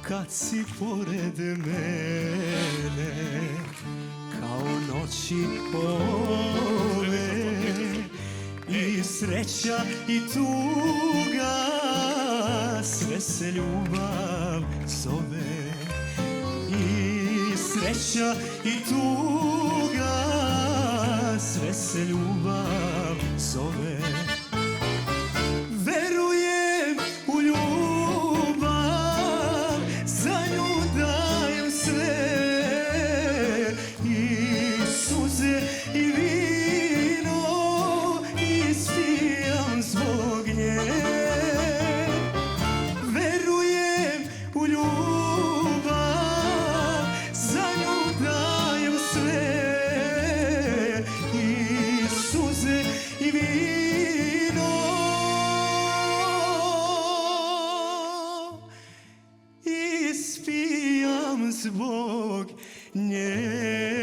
kad si pored mene, kao noći ove, i sreća i tuga, sve se ljubav zove. I sreća i tuga, sve se ljubav zove. Verujem u ljubav, za nju dajem sve, i suze i vino ispijam zbog nje. Verujem u ljubav, za nju dajem sve, i suze i vino ispijam zbog nje.